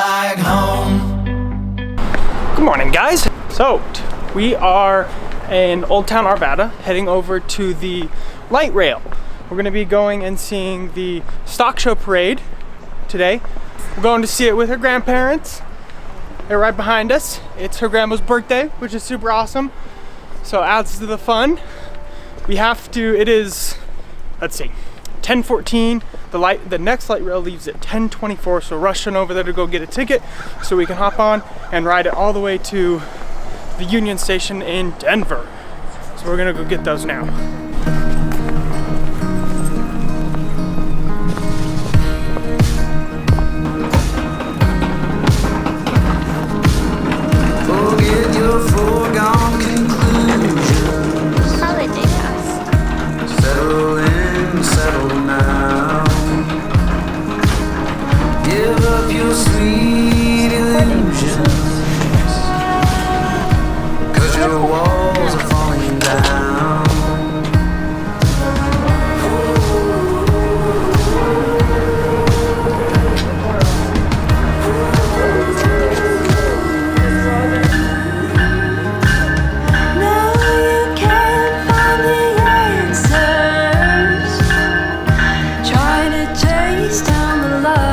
like home. Good morning, guys. So we are in Old Town Arvada heading over to the light rail. We're gonna be going and seeing the stock show parade today. We're going to see it with her grandparents. They're right behind us. It's her grandma's birthday, which is super awesome. So adds to the fun. It is, let's see, 10:14. The next light rail leaves at 10:24, so rushing over there to go get a ticket so we can hop on and ride it all the way to the Union Station in Denver. So we're gonna go get those now. Forget your foregone conclusions. Holiday house. Settle in, settle now. Give up your sweet illusions. 'Cause your walls are falling down. Now you can't find the answers. Trying to chase down the light.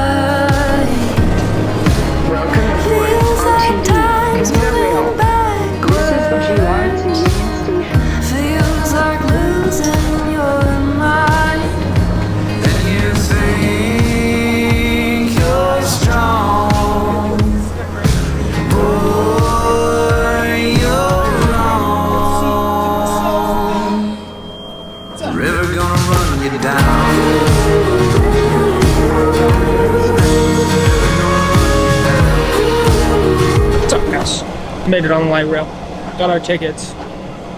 Feels like time's moving backwards. Feels like losing your mind. And you think you're strong. Boy, you're wrong. The river gonna run you down. What's up, guys? Made it on the light rail. Got our tickets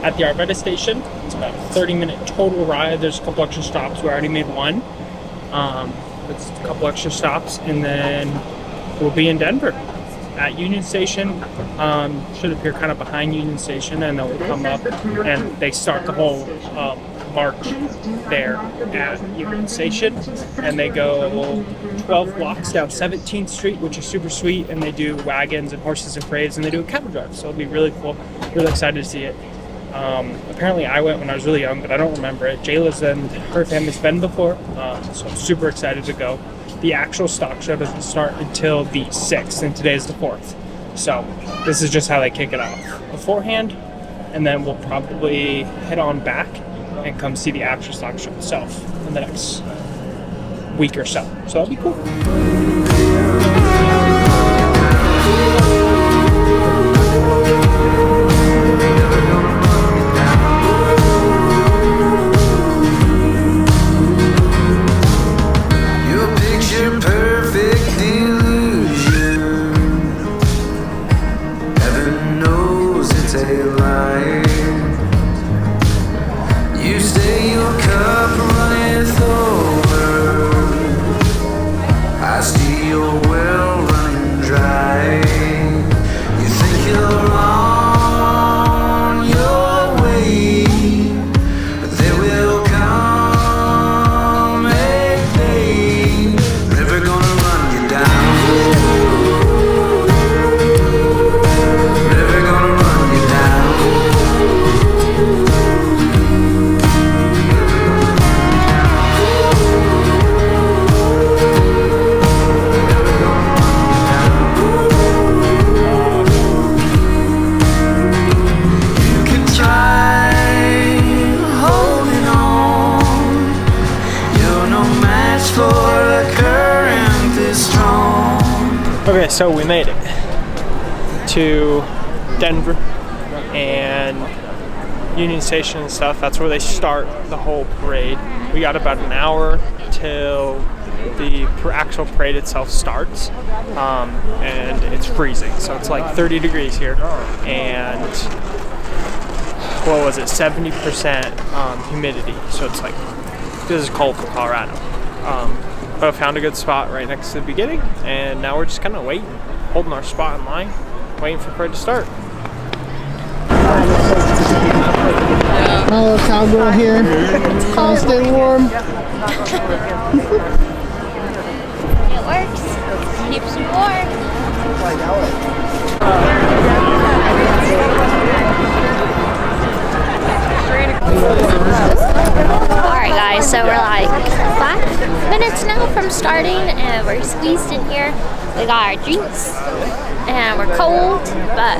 at the Arvada station. It's about a 30-minute total ride. There's a couple extra stops. We already made one. It's a couple extra stops, and then we'll be in Denver at Union Station. Should appear kind of behind Union Station, and then we'll come up, and they start the whole march there at Union Station, and they go 12 blocks down 17th Street, which is super sweet, and they do wagons and horses and parades, and they do a cattle drive, so it'll be really cool. Really excited to see it. Apparently I went when I was really young, but I don't remember it. Jayla's and her family's been before, so I'm super excited to go. The actual stock show doesn't start until the 6th, and today is the 4th. So this is just how they kick it off beforehand, and then we'll probably head on back and come see the actual stock show itself in the next week or so. So that'll be cool. Your picture perfect illusion. Heaven knows it's a lie. You say your cup runneth over. I see your well running dry. You think you're on your way, but there will come a day. River gonna run you down. River gonna run you down. You can try holding on. You're no match for a current this strong. Okay, so we made it to Denver and Union Station and stuff. That's where they start the whole parade. We got about an hour till the actual parade itself starts, and it's freezing. So it's like 30 degrees here, and what was it, 70% humidity. So it's like, this is cold for Colorado. But I found a good spot right next to the beginning, and now we're just kind of waiting, holding our spot in line, waiting for parade to start. My little cowgirl here. Stay warm. It works. Keeps you warm. Alright guys, so we're like 5 minutes now from starting and we're squeezed in here. We got our drinks and we're cold, but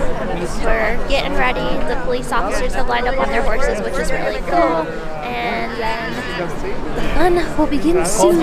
we're getting ready. The police officers have lined up on their horses, which is really cool. And then the fun will begin soon.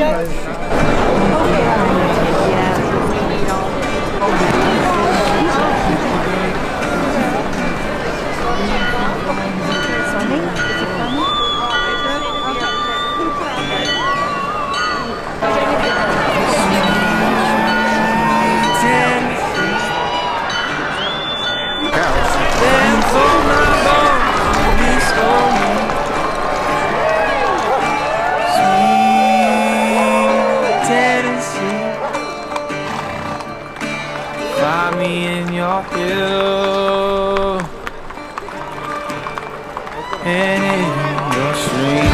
Find me in your hill and in your stream.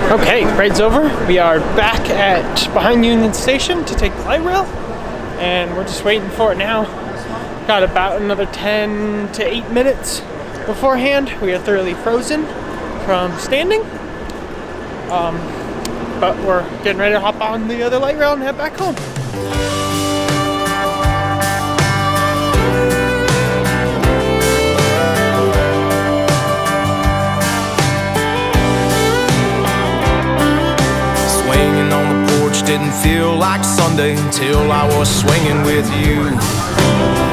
Okay, ride's over. We are back at behind Union Station to take the light rail, and we're just waiting for it now. Got about another 10 to 8 minutes beforehand. We are thoroughly frozen from standing, but we're getting ready to hop on the other light rail and head back home. Swinging on the porch didn't feel like Sunday until I was swinging with you.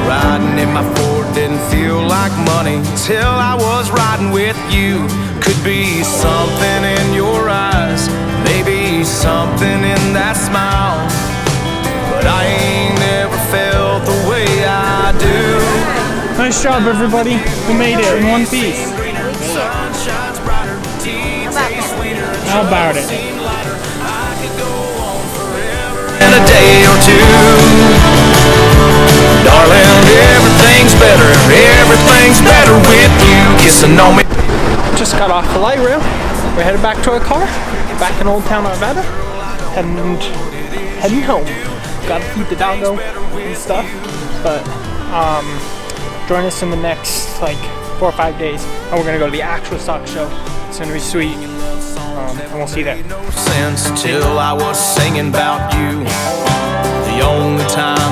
Riding in my Ford didn't feel like money till I was riding with you. Could be something in your eyes, maybe something in that smile, but I ain't never felt the way I do. Nice job, everybody. We made it in one piece. How about it? In a day or two, darling, everything's better with you kissing on me. Just got off the light rail. We're headed back to our car, back in Old Town Arvada, and heading home. Gotta feed the doggo and stuff, but join us in the next like 4 or 5 days, and we're gonna go to the actual stock show. It's gonna be sweet, and we'll see you there. No sense till I was singing about you. The only time